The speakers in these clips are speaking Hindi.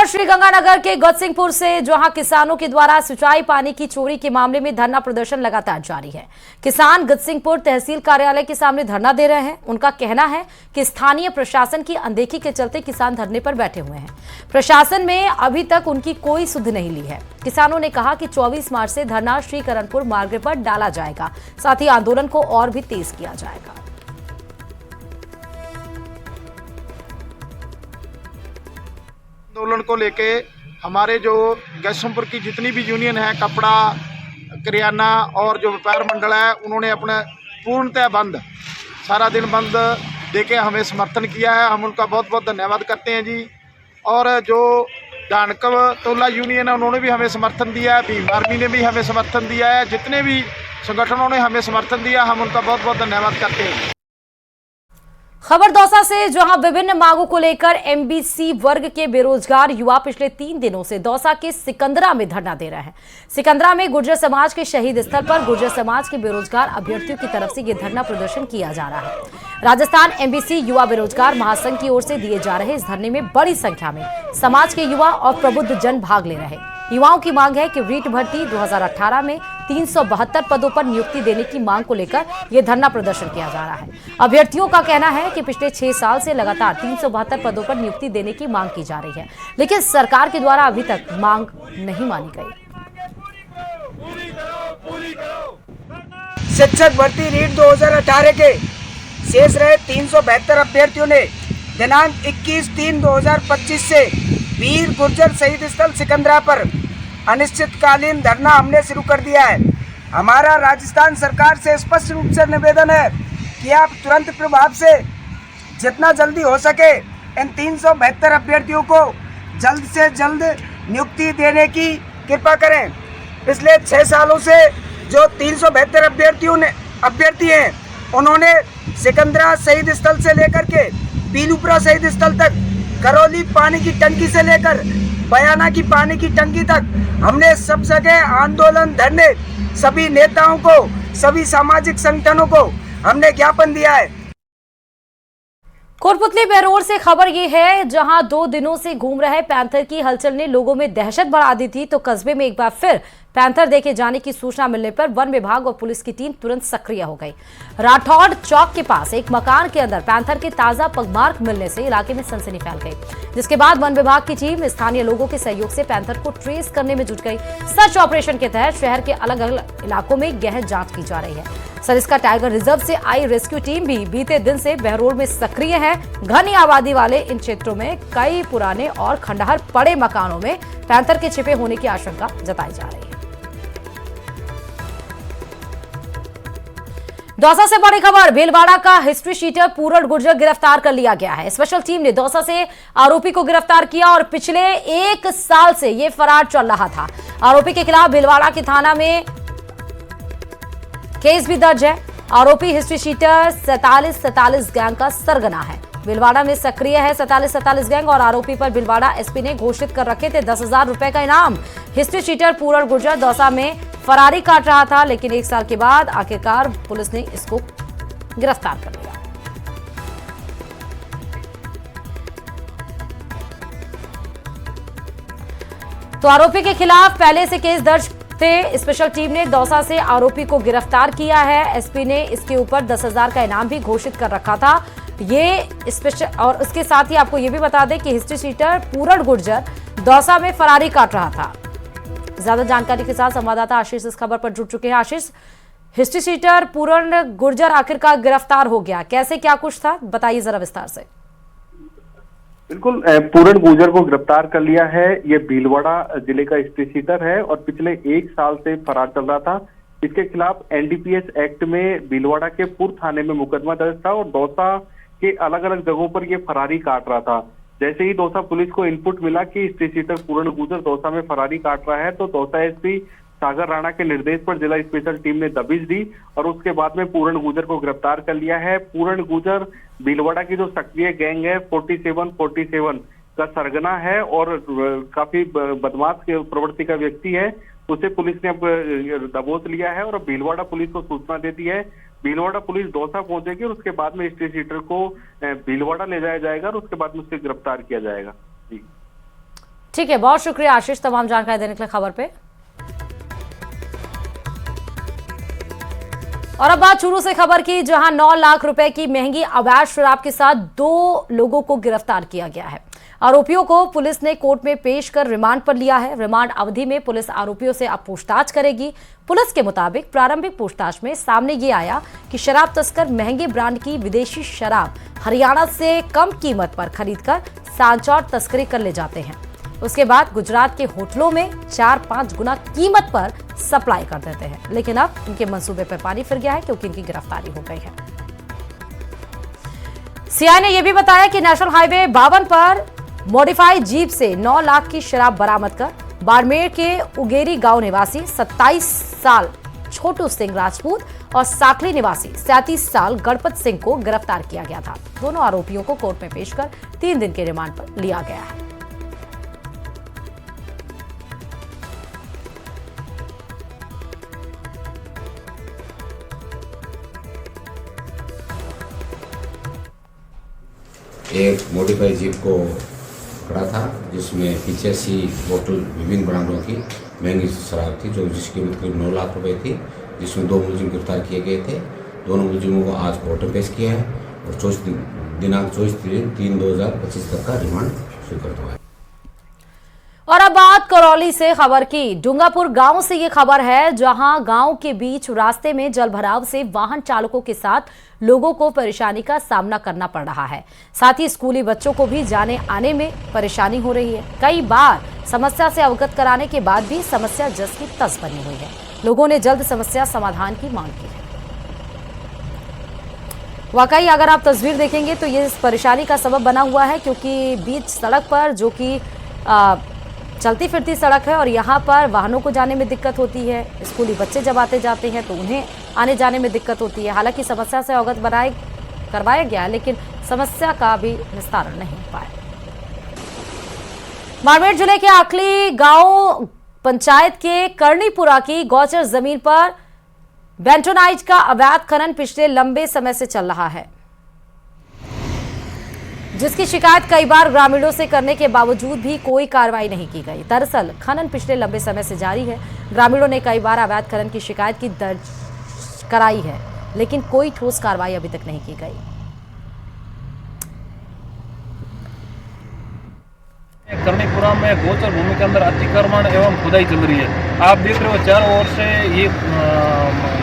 खबर श्रीगंगानगर के गजसिंहपुर से, जहां किसानों के द्वारा सिंचाई पानी की चोरी के मामले में धरना प्रदर्शन लगातार जारी है। किसान गजसिंहपुर तहसील कार्यालय के सामने धरना दे रहे हैं। उनका कहना है कि स्थानीय प्रशासन की अनदेखी के चलते किसान धरने पर बैठे हुए हैं। प्रशासन में अभी तक उनकी कोई सुध नहीं ली है। किसानों ने कहा कि 24 मार्च से धरना श्रीकरणपुर मार्ग पर डाला जाएगा, साथ ही आंदोलन को और भी तेज किया जाएगा। आंदोलन को लेके हमारे जो गजसिंहपुर की जितनी भी यूनियन है, कपड़ा, करियाना और जो व्यापार मंडल है, उन्होंने अपना पूर्णतः बंद, सारा दिन बंद देके हमें समर्थन किया है। हम उनका बहुत बहुत धन्यवाद करते हैं जी। और जो डानकव तोला यूनियन है, उन्होंने भी हमें समर्थन दिया है। भीम आर्मी ने भी हमें समर्थन दिया है। जितने भी संगठनों ने हमें समर्थन दिया, हम उनका बहुत बहुत धन्यवाद करते हैं। खबर दौसा से, जहां विभिन्न मांगों को लेकर एमबीसी वर्ग के बेरोजगार युवा पिछले 3 दिनों से दौसा के सिकंदरा में धरना दे रहे हैं। सिकंदरा में गुर्जर समाज के शहीद स्थल पर गुर्जर समाज के बेरोजगार अभ्यर्थियों की तरफ से यह धरना प्रदर्शन किया जा रहा है। राजस्थान एमबीसी युवा बेरोजगार महासंघ की ओर से दिए जा रहे इस धरने में बड़ी संख्या में समाज के युवा और प्रबुद्ध जन भाग ले रहे हैं। युवाओं की मांग है कि रीट भर्ती 2018 में 372 पदों पर नियुक्ति देने की मांग को लेकर यह धरना प्रदर्शन किया जा रहा है। अभ्यर्थियों का कहना है कि पिछले 6 साल से लगातार 372 पदों पर नियुक्ति देने की मांग की जा रही है, लेकिन सरकार के द्वारा अभी तक मांग नहीं मानी गई। शिक्षक भर्ती रीट 2018 के शेष रहे 372 अभ्यर्थियों ने दिनांक 21/3/2025 से वीर गुर्जर शहीद स्थल सिकंदरा पर अनिश्चितकालीन धरना हमने शुरू कर दिया है। हमारा राजस्थान सरकार से स्पष्ट रूप से निवेदन है कि आप तुरंत प्रभाव से जितना जल्दी हो सके इन 372 अभ्यर्थियों को जल्द से जल्द नियुक्ति देने की कृपा करें। पिछले 6 सालों से जो 372 अभ्यर्थी हैं, उन्होंने सिकंदरा शहीद स्थल से लेकर के पीलूपुरा शहीद स्थल तक, करौली पानी की टंकी से लेकर बयाना की पानी की टंकी तक हमने सब जगह आंदोलन, धरने, सभी नेताओं को, सभी सामाजिक संगठनों को हमने ज्ञापन दिया है। कोटपुतली बहरोड से खबर ये है, जहां 2 दिनों से घूम रहे पैंथर की हलचल ने लोगों में दहशत बढ़ा दी थी, तो कस्बे में एक बार फिर पैंथर देखे जाने की सूचना मिलने पर वन विभाग और पुलिस की टीम तुरंत सक्रिय हो गई। राठौड़ चौक के पास एक मकान के अंदर पैंथर के ताजा पगमार्क मिलने से इलाके में सनसनी फैल गई, जिसके बाद वन विभाग की टीम स्थानीय लोगों के सहयोग से पैंथर को ट्रेस करने में जुट गई। सर्च ऑपरेशन के तहत शहर के अलग अलग इलाकों में गहन जांच की जा रही है। सरिस्का टाइगर रिजर्व से आई रेस्क्यू टीम भी बीते दिन से बहरोड में सक्रिय है। घनी आबादी वाले इन क्षेत्रों में कई पुराने और खंडहर पड़े मकानों में पैंथर के छिपे होने की आशंका जताई जा रही है। दौसा से बड़ी खबर, भीलवाड़ा का हिस्ट्री शीटर पूरण गुर्जर गिरफ्तार कर लिया गया है। स्पेशल टीम ने दौसा से आरोपी को गिरफ्तार किया और पिछले 1 साल से ये फरार चल रहा था। आरोपी के खिलाफ भीलवाड़ा के थाना में केस भी दर्ज है। आरोपी हिस्ट्री शीटर 4747 गैंग का सरगना है। भीलवाड़ा में सक्रिय है 4747 गैंग और आरोपी पर भीलवाड़ा एसपी ने घोषित कर रखे थे 10,000 रुपए का इनाम। हिस्ट्री शीटर पूरण गुर्जर दौसा में फरारी काट रहा था, लेकिन 1 साल के बाद आखिरकार पुलिस ने इसको गिरफ्तार कर लिया। तो आरोपी के खिलाफ पहले से केस दर्ज थे। स्पेशल टीम ने दौसा से आरोपी को गिरफ्तार किया है। एसपी ने इसके ऊपर 10,000 का इनाम भी घोषित कर रखा था। ये स्पेशल, और उसके साथ ही आपको ये भी बता दें कि हिस्ट्री शीटर पूरण गुर्जर दौसा में फरारी काट रहा था। ज्यादा जानकारी के साथ संवाददाता आशीष इस खबर पर जुड़ चुके हैं। आशीष, हिस्ट्री शीटर पूरण गुर्जर आखिरकार गिरफ्तार हो गया, कैसे क्या कुछ था, बताइए जरा विस्तार से। बिल्कुल, पूरण गुर्जर को गिरफ्तार कर लिया है। ये भीलवाड़ा जिले का हिस्ट्री शीटर है और पिछले 1 साल से फरार चल रहा था। इसके खिलाफ एनडीपीएस एक्ट में भीलवाड़ा के पूर्व थाने में मुकदमा दर्ज था और दौसा के अलग अलग जगहों पर ये फरारी काट रहा था। जैसे ही दौसा पुलिस को इनपुट मिला कि हिस्ट्री शीटर पूरण गुर्जर दौसा में फरारी काट रहा है, तो दौसा एसपी सागर राणा के निर्देश पर जिला स्पेशल टीम ने दबिश दी और उसके बाद में पूरण गुर्जर को गिरफ्तार कर लिया है। पूरण गुर्जर भीलवाड़ा की जो सक्रिय गैंग है 4747 का सरगना है और काफी बदमाश प्रवृत्ति का व्यक्ति है। उसे पुलिस ने अब दबोच लिया है और अब भीलवाड़ा पुलिस को सूचना दे दी है। भीलवाड़ा पुलिस दौसा पहुंचेगी और उसके बाद में हिस्ट्री शीटर को भीलवाड़ा ले जाया जाएगा और उसके बाद में उसे गिरफ्तार किया जाएगा। जी। ठीक है, बहुत शुक्रिया आशीष तमाम जानकारी देने के लिए खबर पे। और अब बात चूरू से खबर की, जहां 9 लाख रुपए की महंगी अवैध शराब के साथ 2 लोगों को गिरफ्तार किया गया है। आरोपियों को पुलिस ने कोर्ट में पेश कर रिमांड पर लिया है। रिमांड अवधि में पुलिस आरोपियों से अब पूछताछ करेगी। पुलिस के मुताबिक प्रारंभिक पूछताछ में सामने ये आया कि शराब तस्कर महंगे ब्रांड की विदेशी शराब हरियाणा से कम कीमत पर खरीदकर सांचौर तस्करी कर ले जाते हैं। उसके बाद गुजरात के होटलों में 4-5 गुना कीमत पर सप्लाई कर देते हैं। लेकिन अब इनके मंसूबे पर पानी फिर गया है क्योंकि इनकी गिरफ्तारी हो गई है। सीआई ने यह भी बताया कि नेशनल हाईवे 52 पर मॉडिफाइड जीप से 9 लाख की शराब बरामद कर बाड़मेर के उगेरी गांव निवासी 27 साल छोटू सिंह राजपूत और साखली निवासी 37 साल गणपत सिंह को गिरफ्तार किया गया था। दोनों आरोपियों को कोर्ट में पेश कर 3 दिन के रिमांड पर लिया गया है। एक मॉडिफाइड जीप को पकड़ा था जिसमें 85 बोतल विभिन्न ब्रांडों की महंगी शराब थी, जो जिसकी कीमत करीब 9 लाख रुपए थी, जिसमें 2 मुलजिम गिरफ्तार किए गए थे। दोनों मुलजिमों को आज कोर्ट में पेश किया है और दिनांक 24/3/2025 तक का रिमांड स्वीकृत हुआ है। और अब बात करौली से खबर की। डूंगापुर गांव से ये खबर है, जहां गांव के बीच रास्ते में जलभराव से वाहन चालकों के साथ लोगों को परेशानी का सामना करना पड़ रहा है। साथ ही स्कूली बच्चों को भी जाने आने में परेशानी हो रही है। कई बार समस्या से अवगत कराने के बाद भी समस्या जस की तस बनी हुई है। लोगों ने जल्द समस्या समाधान की मांग की है। वाकई अगर आप तस्वीर देखेंगे तो ये परेशानी का सबब बना हुआ है, क्योंकि बीच सड़क पर, जो कि चलती फिरती सड़क है, और यहाँ पर वाहनों को जाने में दिक्कत होती है। स्कूली बच्चे जब आते जाते हैं तो उन्हें आने जाने में दिक्कत होती है। हालांकि समस्या से अवगत करवाया गया, लेकिन समस्या का भी निस्तारण नहीं हो पाया। बाड़मेर जिले के आखली गांव पंचायत के कर्णीपुरा की गौचर जमीन पर बेंटोनाइट का अवैध खनन पिछले लंबे समय से चल रहा है, जिसकी शिकायत कई बार ग्रामीणों से करने के बावजूद भी कोई कार्रवाई नहीं की गई। दरअसल खनन पिछले लंबे समय से जारी है। ग्रामीणों ने कई बार अवैध खनन की शिकायत की दर्ज कराई है, लेकिन कोई ठोस कार्रवाई अभी तक नहीं की गई। कर्णीपुरा में गोचर भूमि के अंदर अतिक्रमण एवं खुदाई चल रही है। आप देख रहे हो चारों ओर से ये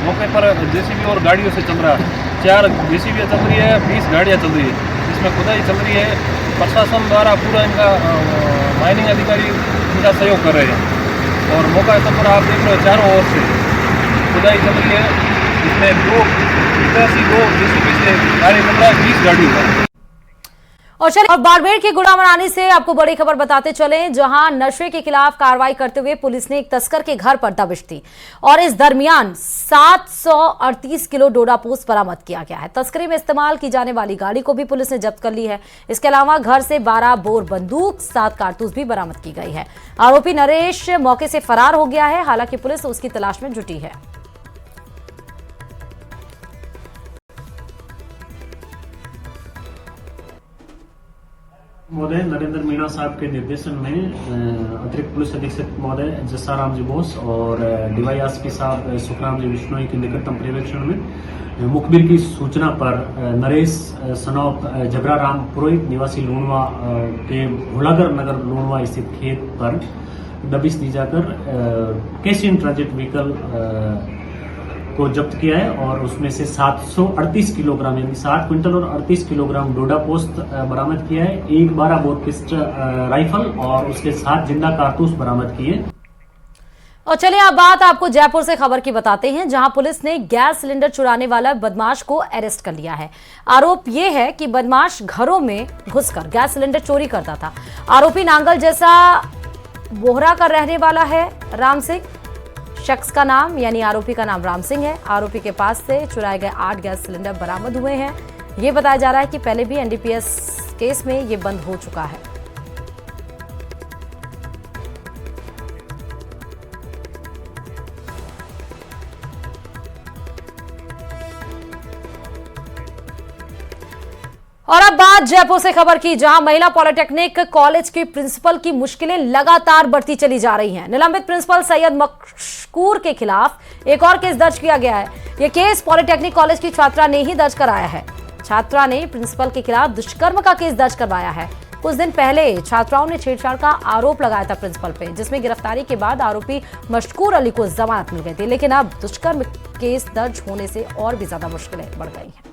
मौके पर जेसीबी और गाड़ियों से चल रहा है। 4 जेसीबी चल रही है, 20 गाड़ियां चल रही है, इसमें खुदाई चल रही है। प्रशासन द्वारा पूरा इनका माइनिंग अधिकारी इनका सहयोग कर रहे हैं। और मौका पर आप देख रहे हो चारों ओर से खुदाई चल रही है। इसमें 2 जेसीबी से कार्य चल रहा है, 20 गाड़ियों का। और बाड़मेर की गुड़ामरानी से आपको बड़ी खबर बताते चलें, जहां नशे के खिलाफ कार्रवाई करते हुए पुलिस ने एक तस्कर के घर पर दबिश दी और इस दरमियान 738 किलो डोडा पोस्त बरामद किया गया है। तस्करी में इस्तेमाल की जाने वाली गाड़ी को भी पुलिस ने जब्त कर ली है। इसके अलावा घर से 12 बोर बंदूक, 7 कारतूस भी बरामद की गई है। आरोपी नरेश मौके से फरार हो गया है। हालांकि पुलिस उसकी तलाश में जुटी है। महोदय नरेंद्र मीणा साहब के निर्देशन में अतिरिक्त पुलिस अधीक्षक महोदय जस्साराम जी बोस और डीवाईएसपी साहब सुखराम जी बिश्नोई के निकटतम पर्यवेक्षण में मुखबिर की सूचना पर नरेश सनौत जबराराम पुरोहित निवासी लूणवा के घोड़ागर नगर लूणवा स्थित खेत पर दबिश दी जाकर कैश इन ट्रांजिट व्हीकल को जब्त किया है और उसमें से 738 किलोग्राम यानी 7 क्विंटल और 38 किलोग्राम डोडा पोस्त बरामद किया है। 12 बोर पिस्टल राइफल और उसके साथ जिंदा कारतूस बरामद किए। और चलिए अब बात आपको जयपुर से खबर की बताते हैं, जहां पुलिस ने गैस सिलेंडर चुराने वाला बदमाश को अरेस्ट कर लिया है। आरोप यह है कि बदमाश घरों में घुसकर गैस सिलेंडर चोरी करता था। आरोपी नांगल जैसा बोहरा का रहने वाला है राम सिंह। शख्स का नाम यानी आरोपी का नाम राम सिंह है। आरोपी के पास से चुराए गए 8 गैस सिलेंडर बरामद हुए हैं। यह बताया जा रहा है कि पहले भी एनडीपीएस केस में यह बंद हो चुका है। और अब बात जयपुर से खबर की, जहां महिला पॉलिटेक्निक कॉलेज के प्रिंसिपल की मुश्किलें लगातार बढ़ती चली जा रही हैं। निलंबित प्रिंसिपल सैयद मशकूर के खिलाफ एक और केस दर्ज किया गया है। यह केस पॉलिटेक्निक कॉलेज की छात्रा ने ही दर्ज कराया है। छात्रा ने प्रिंसिपल के खिलाफ दुष्कर्म का केस दर्ज करवाया है। कुछ दिन पहले छात्राओं ने छेड़छाड़ का आरोप लगाया था प्रिंसिपल पे, जिसमें गिरफ्तारी के बाद आरोपी मशकूर अली को जमानत मिल गई थी। लेकिन अब दुष्कर्म केस दर्ज होने से और भी ज्यादा मुश्किलें बढ़ गई हैं।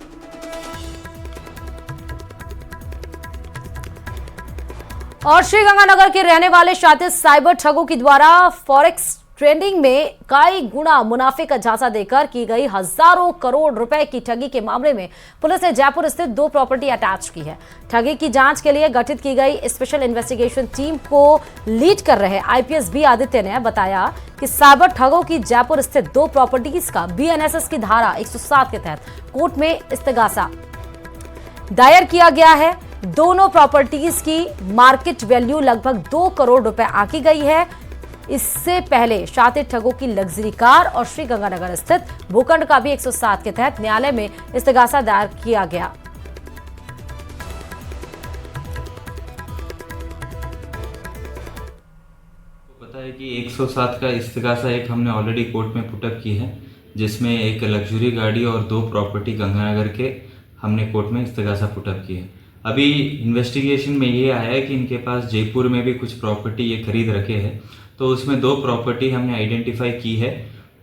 और श्रीगंगानगर के रहने वाले शातिर साइबर ठगों के द्वारा फॉरेक्स ट्रेडिंग में कई गुना मुनाफे का झांसा देकर की गई हजारों करोड़ रुपए की ठगी के मामले में पुलिस ने जयपुर स्थित 2 प्रॉपर्टी अटैच की है। ठगी की जांच के लिए गठित की गई स्पेशल इन्वेस्टिगेशन टीम को लीड कर रहे आईपीएस बी आदित्य ने बताया कि साइबर ठगों की जयपुर स्थित 2 प्रॉपर्टीज का बीएनएसएस की धारा 107 के तहत कोर्ट में इस्तगासा दायर किया गया है। दोनों प्रॉपर्टीज की मार्केट वैल्यू लगभग 2 करोड़ रुपए आंकी गई है। इससे पहले शातिर ठगों की लग्जरी कार और श्रीगंगानगर स्थित भूखंड का भी 107 के तहत न्यायालय में इस्तगासा दायर किया गया। पता है कि 107 का इस्तगासा एक हमने ऑलरेडी कोर्ट में पुटअप की है, जिसमें एक लग्जरी गाड़ी और 2 प्रॉपर्टी गंगानगर के हमने कोर्ट में इस्तगासा पुटअप की है। अभी इन्वेस्टिगेशन में ये आया है कि इनके पास जयपुर में भी कुछ प्रॉपर्टी ये खरीद रखे हैं, तो उसमें 2 प्रॉपर्टी हमने आइडेंटिफाई की है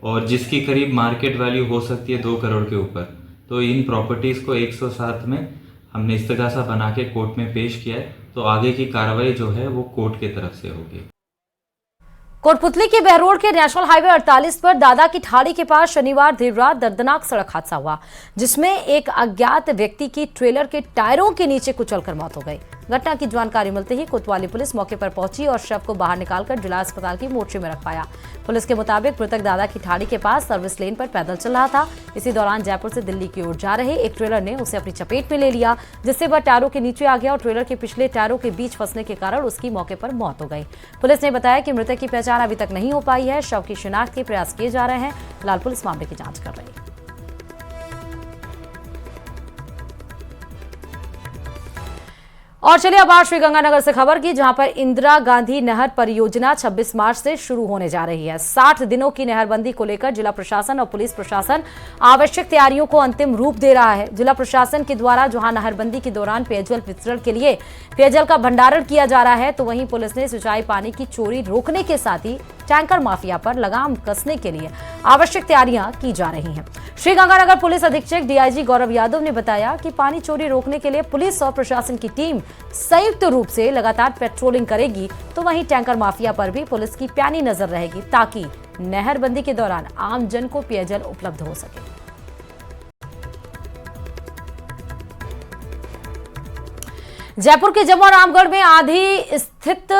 और जिसकी करीब मार्केट वैल्यू हो सकती है 2 करोड़ के ऊपर। तो इन प्रॉपर्टीज़ को 107 में हमने इस्तगासा बना के कोर्ट में पेश किया है। तो आगे की कार्रवाई जो है वो कोर्ट की तरफ से होगी। कोटपुतली के बहरोड के नेशनल हाईवे 48 पर दादा की ठाड़ी के पास शनिवार देर रात दर्दनाक सड़क हादसा हुआ, जिसमें एक अज्ञात व्यक्ति की ट्रेलर के टायरों के नीचे कुचलकर मौत हो गई। घटना की जानकारी मिलते ही कोतवाली पुलिस मौके पर पहुंची और शव को बाहर निकालकर जिला अस्पताल की मोर्चे में रख पाया। पुलिस के मुताबिक मृतक दादा की ठाड़ी के पास सर्विस लेन पर पैदल चल रहा था। इसी दौरान जयपुर से दिल्ली की ओर जा रहे एक ट्रेलर ने उसे अपनी चपेट में ले लिया, जिससे वह टायरों के नीचे आ गया और ट्रेलर के पिछले टायरों के बीच फंसने के कारण उसकी मौके पर मौत हो गई। पुलिस ने बताया कि मृतक की पहचान अभी तक नहीं हो पाई है। शव की शिनाख्त के प्रयास किए जा रहे हैं। फिलहाल पुलिस मामले की जांच कर रही है। और चलिए अब आज श्रीगंगानगर से खबर की, जहां पर इंदिरा गांधी नहर परियोजना 26 मार्च से शुरू होने जा रही है। 60 दिनों की नहरबंदी को लेकर जिला प्रशासन और पुलिस प्रशासन आवश्यक तैयारियों को अंतिम रूप दे रहा है। जिला प्रशासन के द्वारा जहां नहरबंदी के दौरान पेयजल वितरण के लिए पेयजल का भंडारण किया जा रहा है, तो वहीं पुलिस ने सिंचाई पानी की चोरी रोकने के साथ ही टैंकर माफिया पर लगाम कसने के लिए आवश्यक तैयारियां की जा रही हैं। श्रीगंगानगर पुलिस अधीक्षक डीआईजी गौरव यादव ने बताया कि पानी चोरी रोकने के लिए पुलिस और प्रशासन की टीम संयुक्त रूप से लगातार पेट्रोलिंग करेगी, तो वहीं टैंकर माफिया पर भी पुलिस की पैनी नजर रहेगी, ताकि नहरबंदी के दौरान आम जन को पेयजल उपलब्ध हो सके। जयपुर के जमुआ रामगढ़ में आधी स्थित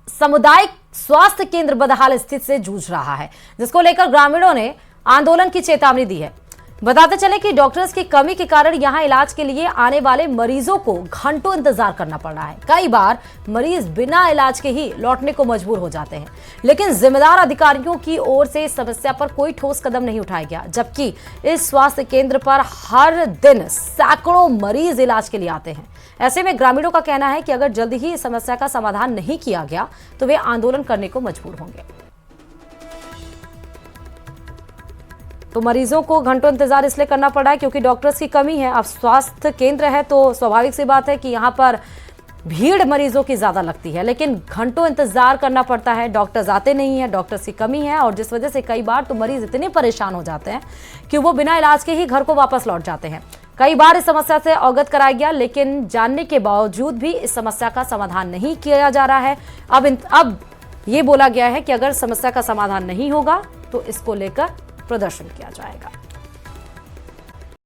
सामुदायिक स्वास्थ्य केंद्र बदहाल स्थिति से जूझ रहा है, जिसको लेकर ग्रामीणों ने आंदोलन की चेतावनी दी है। बताते चले कि डॉक्टर्स की कमी के कारण यहां इलाज के लिए आने वाले मरीजों को घंटों इंतजार करना पड़ रहा है। कई बार मरीज बिना इलाज के ही लौटने को मजबूर हो जाते हैं, लेकिन जिम्मेदार अधिकारियों की ओर से इस समस्या पर कोई ठोस कदम नहीं उठाया गया। जबकि इस स्वास्थ्य केंद्र पर हर दिन सैकड़ों मरीज इलाज के लिए आते हैं। ऐसे में ग्रामीणों का कहना है कि अगर जल्द ही इस समस्या का समाधान नहीं किया गया तो वे आंदोलन करने को मजबूर होंगे। तो मरीजों को घंटों इंतजार इसलिए करना पड़ रहा है क्योंकि डॉक्टर्स की कमी है। अब स्वास्थ्य केंद्र है तो स्वाभाविक सी बात है कि यहाँ पर भीड़ मरीजों की ज्यादा लगती है, लेकिन घंटों इंतजार करना पड़ता है। डॉक्टर्स आते नहीं है, डॉक्टर्स की कमी है, और जिस वजह से कई बार तो मरीज इतने परेशान हो जाते हैं कि वो बिना इलाज के ही घर को वापस लौट जाते हैं। कई बार इस समस्या से अवगत कराया गया, लेकिन जानने के बावजूद भी इस समस्या का समाधान नहीं किया जा रहा है। अब ये बोला गया है कि अगर समस्या का समाधान नहीं होगा तो इसको लेकर प्रदर्शन किया जाएगा।